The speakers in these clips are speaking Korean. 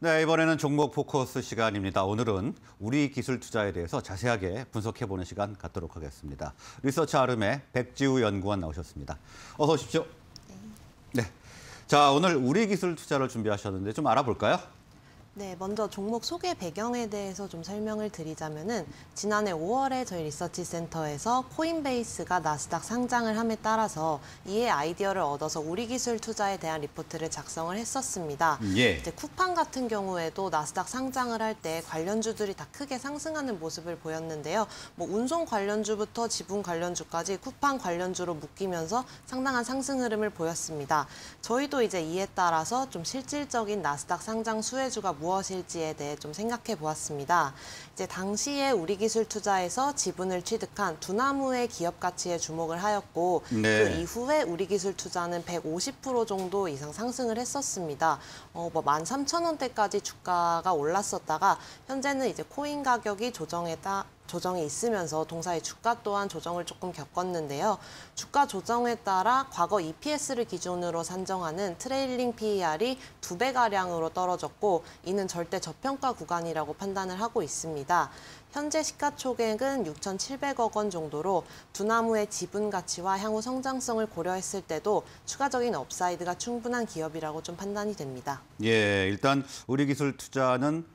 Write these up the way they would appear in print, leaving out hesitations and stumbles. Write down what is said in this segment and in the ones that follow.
네, 이번에는 종목 포커스 시간입니다. 오늘은 우리 기술 투자에 대해서 자세하게 분석해보는 시간 갖도록 하겠습니다. 리서치 아름의 백지우 연구원 나오셨습니다. 어서 오십시오. 네. 자, 오늘 우리 기술 투자를 준비하셨는데 좀 알아볼까요? 네, 먼저 종목 소개 배경에 대해서 좀 설명을 드리자면은 지난해 5월에 저희 리서치 센터에서 코인베이스가 나스닥 상장을 함에 따라서 이에 아이디어를 얻어서 우리 기술 투자에 대한 리포트를 작성을 했었습니다. 예. 이제 쿠팡 같은 경우에도 나스닥 상장을 할 때 관련주들이 다 크게 상승하는 모습을 보였는데요. 뭐 운송 관련주부터 지분 관련주까지 쿠팡 관련주로 묶이면서 상당한 상승 흐름을 보였습니다. 저희도 이제 이에 따라서 좀 실질적인 나스닥 상장 수혜주가 무엇일지에 대해 좀 생각해 보았습니다. 이제 당시에 우리 기술 투자에서 지분을 취득한 두나무의 기업 가치에 주목을 하였고 네. 그 이후에 우리 기술 투자는 150% 정도 이상 상승을 했었습니다. 13,000원대까지 주가가 올랐었다가 현재는 이제 코인 가격이 조정이 있으면서 동사의 주가 또한 조정을 조금 겪었는데요. 주가 조정에 따라 과거 EPS를 기준으로 산정하는 트레일링 PER이 2배가량으로 떨어졌고 이는 절대 저평가 구간이라고 판단을 하고 있습니다. 현재 시가총액은 6,700억 원 정도로 두나무의 지분 가치와 향후 성장성을 고려했을 때도 추가적인 업사이드가 충분한 기업이라고 좀 판단이 됩니다. 예, 일단 우리 기술 투자는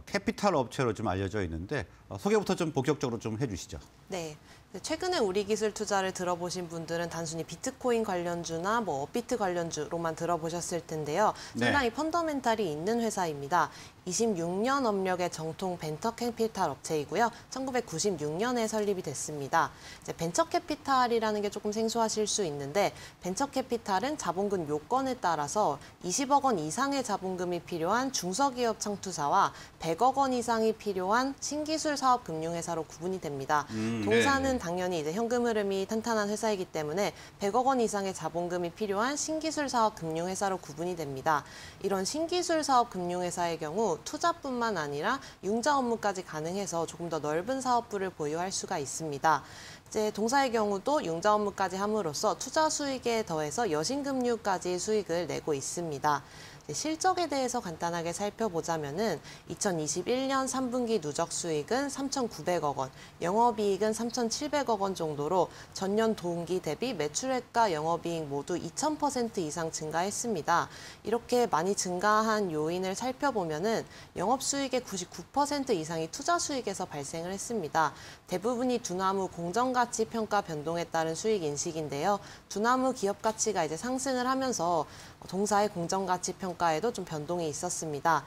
캐피탈 업체로 좀 알려져 있는데 소개부터 좀 본격적으로 좀 해주시죠. 네. 최근에 우리 기술 투자를 들어보신 분들은 단순히 비트코인 관련주나 업비트 관련주로만 들어보셨을 텐데요. 상당히 펀더멘탈이 있는 회사입니다. 26년 업력의 정통 벤처 캐피탈 업체이고요. 1996년에 설립이 됐습니다. 이제 벤처 캐피탈이라는 게 조금 생소하실 수 있는데 벤처 캐피탈은 자본금 요건에 따라서 20억 원 이상의 자본금이 필요한 중소기업 창투사와 100억 원 이상이 필요한 신기술 사업 금융회사로 구분이 됩니다. 동사는 당연히 이제 현금 흐름이 탄탄한 회사이기 때문에 100억 원 이상의 자본금이 필요한 신기술 사업 금융회사로 구분이 됩니다. 이런 신기술 사업 금융회사의 경우 투자뿐만 아니라 융자 업무까지 가능해서 조금 더 넓은 사업부를 보유할 수가 있습니다. 이제 동사의 경우도 융자 업무까지 함으로써 투자 수익에 더해서 여신금융까지 수익을 내고 있습니다. 실적에 대해서 간단하게 살펴보자면은 2021년 3분기 누적 수익은 3,900억 원, 영업이익은 3,700억 원 정도로 전년 동기 대비 매출액과 영업이익 모두 2,000% 이상 증가했습니다. 이렇게 많이 증가한 요인을 살펴보면은 영업수익의 99% 이상이 투자 수익에서 발생을 했습니다. 대부분이 두나무 공정가치 평가 변동에 따른 수익 인식인데요. 두나무 기업 가치가 이제 상승을 하면서 동사의 공정가치 평가에도 좀 변동이 있었습니다.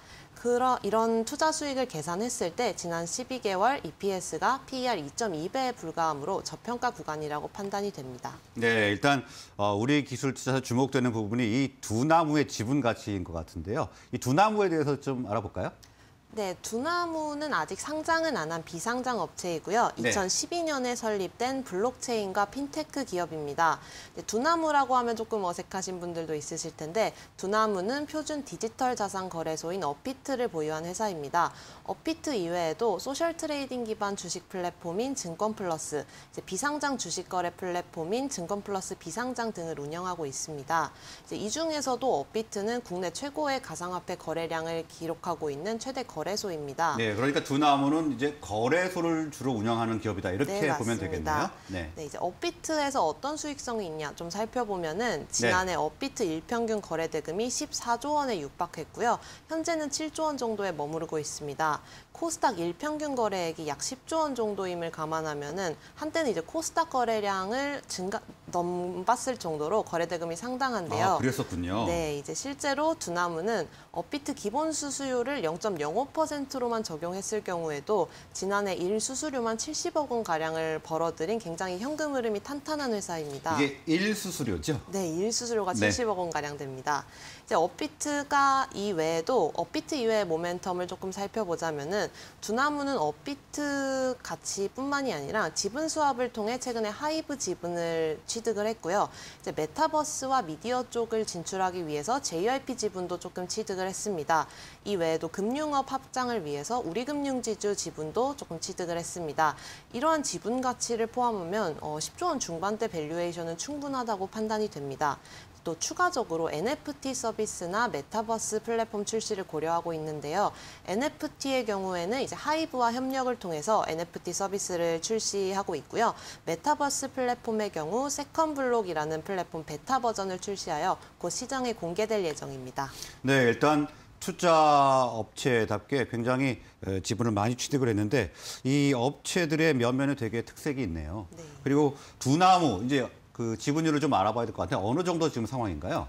이런 투자 수익을 계산했을 때 지난 12개월 EPS가 PER 2.2배에 불과하므로 저평가 구간이라고 판단이 됩니다. 네, 일단 우리 기술 투자에서 주목되는 부분이 이 두나무의 지분 가치인 것 같은데요. 이 두나무에 대해서 좀 알아볼까요? 네, 두나무는 아직 상장은 안 한 비상장 업체이고요. 2012년에 설립된 블록체인과 핀테크 기업입니다. 두나무라고 하면 조금 어색하신 분들도 있으실 텐데 두나무는 표준 디지털 자산 거래소인 업비트를 보유한 회사입니다. 업비트 이외에도 소셜 트레이딩 기반 주식 플랫폼인 증권플러스, 비상장 주식 거래 플랫폼인 증권플러스 비상장 등을 운영하고 있습니다. 이 중에서도 업비트는 국내 최고의 가상화폐 거래량을 기록하고 있는 최대 거래소입니다. 네, 그러니까 두나무는 이제 거래소를 주로 운영하는 기업이다 이렇게 보면 되겠네요. 네, 이제 업비트에서 어떤 수익성이 있냐 좀 살펴보면은 지난해 업비트 일평균 거래 대금이 14조 원에 육박했고요. 현재는 7조 원 정도에 머무르고 있습니다. 코스닥 일평균 거래액이 약 10조 원 정도임을 감안하면은 한때는 이제 코스닥 거래량을 넘봤을 정도로 거래 대금이 상당한데요. 아, 그랬었군요. 네, 이제 실제로 두나무는 업비트 기본 수수료를 0.05%로만 적용했을 경우에도 지난해 일 수수료만 70억 원 가량을 벌어들인 굉장히 현금 흐름이 탄탄한 회사입니다. 이게 일 수수료죠? 네, 일 수수료가 70억 원 가량 됩니다. 이제 업비트가 이외에도 업비트 이외의 모멘텀을 조금 살펴보자면은 두나무는 업비트 가치뿐만이 아니라 지분 수합을 통해 최근에 하이브 지분을 취득을 했고요. 이제 메타버스와 미디어 쪽을 진출하기 위해서 JYP 지분도 조금 취득을 했습니다. 이외에도 금융업 확장을 위해서 우리금융지주 지분도 조금 취득을 했습니다. 이러한 지분 가치를 포함하면 10조 원 중반대 밸류에이션은 충분하다고 판단이 됩니다. 또 추가적으로 NFT 서비스나 메타버스 플랫폼 출시를 고려하고 있는데요. NFT의 경우에는 이제 하이브와 협력을 통해서 NFT 서비스를 출시하고 있고요. 메타버스 플랫폼의 경우 세컨블록이라는 플랫폼 베타 버전을 출시하여 곧 시장에 공개될 예정입니다. 네, 일단 투자 업체답게 굉장히 지분을 많이 취득을 했는데 이 업체들의 면면에 되게 특색이 있네요. 네. 그리고 두나무 이제 그 지분율을 좀 알아봐야 될 것 같아요. 어느 정도 지금 상황인가요?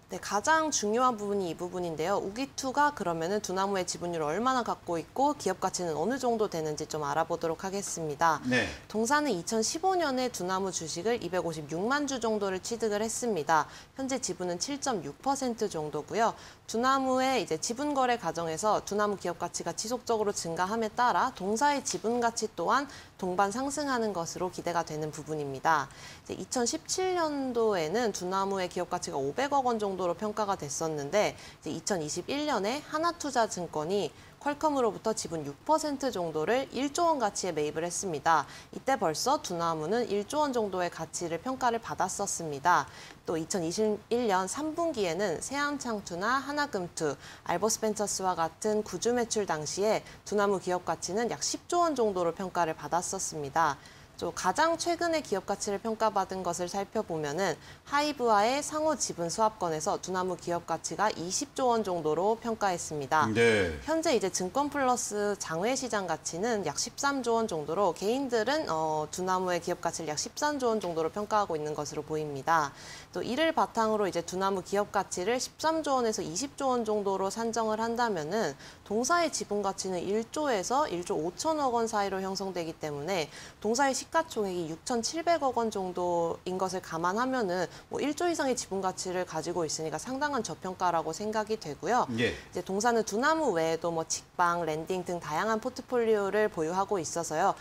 네, 가장 중요한 부분이 이 부분인데요. 우기투가 그러면은 두나무의 지분율을 얼마나 갖고 있고 기업 가치는 어느 정도 되는지 좀 알아보도록 하겠습니다. 네. 동사는 2015년에 두나무 주식을 256만 주 정도를 취득을 했습니다. 현재 지분은 7.6% 정도고요. 두나무의 이제 지분 거래 과정에서 두나무 기업 가치가 지속적으로 증가함에 따라 동사의 지분 가치 또한 동반 상승하는 것으로 기대가 되는 부분입니다. 2017년도에는 두나무의 기업 가치가 500억 원 정도로 평가가 됐었는데 2021년에 하나투자증권이 퀄컴으로부터 지분 6% 정도를 1조 원 가치에 매입을 했습니다. 이때 벌써 두나무는 1조 원 정도의 가치를 평가를 받았었습니다. 또 2021년 3분기에는 세안창투나 하나금투, 알보스벤처스와 같은 구주 매출 당시에 두나무 기업 가치는 약 10조 원 정도로 평가를 받았었습니다. 또 가장 최근에 기업 가치를 평가받은 것을 살펴보면은 하이브와의 상호 지분 수합권에서 두나무 기업 가치가 20조 원 정도로 평가했습니다. 네. 현재 이제 증권 플러스 장외 시장 가치는 약 13조 원 정도로 개인들은 두나무의 기업 가치를 약 13조 원 정도로 평가하고 있는 것으로 보입니다. 또 이를 바탕으로 이제 두나무 기업 가치를 13조 원에서 20조 원 정도로 산정을 한다면은 동사의 지분 가치는 1조에서 1조 5천억 원 사이로 형성되기 때문에 동사의 시가총액이 6,700억 원 정도인 것을 감안하면은 뭐 1조 이상의 지분 가치를 가지고 있으니까 상당한 저평가라고 생각이 되고요. 예. 이제 동사는 두나무 외에도 뭐 직방, 랜딩 등 다양한 포트폴리오를 보유하고 있어서요.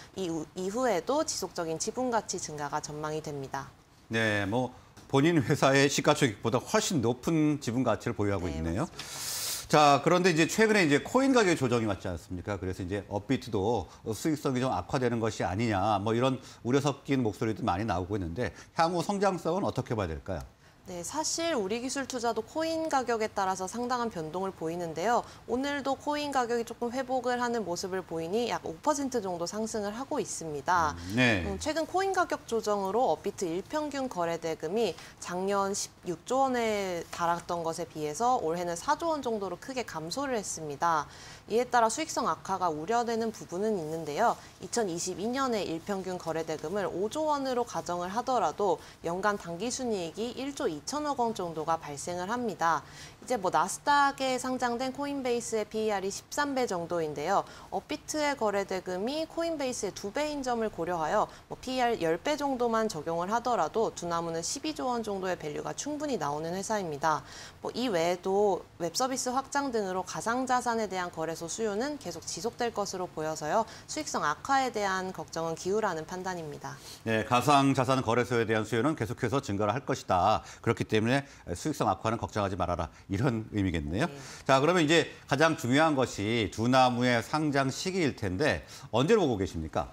이후에도 지속적인 지분 가치 증가가 전망이 됩니다. 네, 뭐 본인 회사의 시가총액보다 훨씬 높은 지분 가치를 보유하고 있네요. 맞습니다. 자, 그런데 이제 최근에 이제 코인 가격 조정이 왔지 않습니까? 그래서 이제 업비트도 수익성이 좀 악화되는 것이 아니냐, 뭐 이런 우려 섞인 목소리도 많이 나오고 있는데 향후 성장성은 어떻게 봐야 될까요? 네, 사실 우리 기술 투자도 코인 가격에 따라서 상당한 변동을 보이는데요. 오늘도 코인 가격이 조금 회복을 하는 모습을 보이니 약 5% 정도 상승을 하고 있습니다. 네. 최근 코인 가격 조정으로 업비트 일평균 거래 대금이 작년 16조 원에 달았던 것에 비해서 올해는 4조 원 정도로 크게 감소를 했습니다. 이에 따라 수익성 악화가 우려되는 부분은 있는데요. 2022년에 일평균 거래 대금을 5조 원으로 가정을 하더라도 연간 당기 순이익이 1조 2천억 원 정도가 발생을 합니다. 이제 뭐 나스닥에 상장된 코인베이스의 PER이 13배 정도인데요. 업비트의 거래 대금이 코인베이스의 2배인 점을 고려하여 뭐 PER 10배 정도만 적용을 하더라도 두나무는 12조 원 정도의 밸류가 충분히 나오는 회사입니다. 뭐 이 외에도 웹서비스 확장 등으로 가상자산에 대한 거래소 수요는 계속 지속될 것으로 보여서요. 수익성 악화에 대한 걱정은 기우라는 판단입니다. 네, 가상자산 거래소에 대한 수요는 계속해서 증가를 할 것이다. 그렇기 때문에 수익성 악화는 걱정하지 말아라. 이런 의미겠네요. 네. 자, 그러면 이제 가장 중요한 것이 두나무의 상장 시기일 텐데 언제를 보고 계십니까?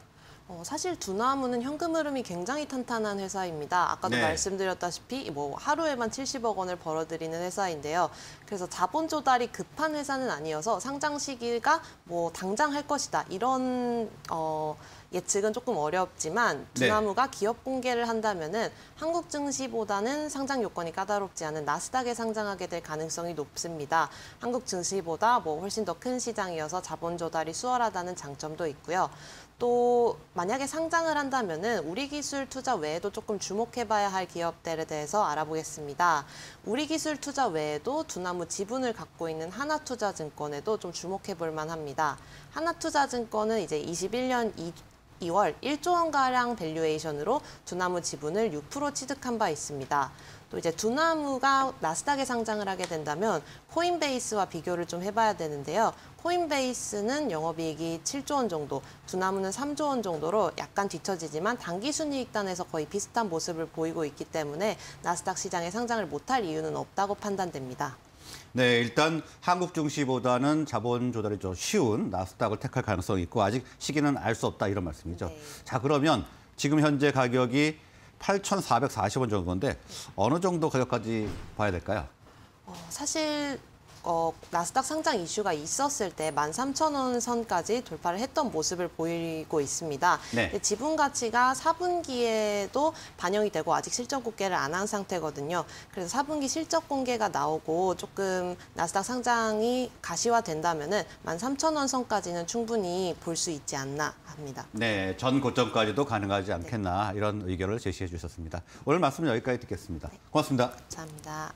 사실 두나무는 현금 흐름이 굉장히 탄탄한 회사입니다. 아까도 네. 말씀드렸다시피 뭐 하루에만 70억 원을 벌어들이는 회사인데요. 그래서 자본 조달이 급한 회사는 아니어서 상장 시기가 뭐 당장 할 것이다. 이런 예측은 조금 어렵지만 두나무가 기업 공개를 한다면은 한국 증시보다는 상장 요건이 까다롭지 않은 나스닥에 상장하게 될 가능성이 높습니다. 한국 증시보다 뭐 훨씬 더 큰 시장이어서 자본 조달이 수월하다는 장점도 있고요. 또 만약에 상장을 한다면은 우리 기술 투자 외에도 조금 주목해봐야 할 기업들에 대해서 알아보겠습니다. 우리 기술 투자 외에도 두나무 지분을 갖고 있는 하나투자증권에도 좀 주목해볼 만합니다. 하나투자증권은 이제 21년 2월 1조 원가량 밸류에이션으로 두나무 지분을 6% 취득한 바 있습니다. 또 이제 두나무가 나스닥에 상장을 하게 된다면 코인베이스와 비교를 좀 해봐야 되는데요. 코인베이스는 영업이익이 7조 원 정도, 두나무는 3조 원 정도로 약간 뒤처지지만 당기순이익단에서 거의 비슷한 모습을 보이고 있기 때문에 나스닥 시장에 상장을 못할 이유는 없다고 판단됩니다. 네, 일단 한국 증시보다는 자본 조달이 좀 쉬운 나스닥을 택할 가능성이 있고 아직 시기는 알 수 없다 이런 말씀이죠. 네. 자, 그러면 지금 현재 가격이 8,440원 정도인데 어느 정도 가격까지 봐야 될까요? 사실 나스닥 상장 이슈가 있었을 때 13,000원 선까지 돌파를 했던 모습을 보이고 있습니다. 네. 근데 지분 가치가 4분기에도 반영이 되고 아직 실적 공개를 안 한 상태거든요. 그래서 4분기 실적 공개가 나오고 조금 나스닥 상장이 가시화된다면은 13,000원 선까지는 충분히 볼 수 있지 않나 합니다. 네, 전 고점까지도 가능하지 않겠나 이런 의견을 제시해 주셨습니다. 오늘 말씀 여기까지 듣겠습니다. 고맙습니다. 감사합니다.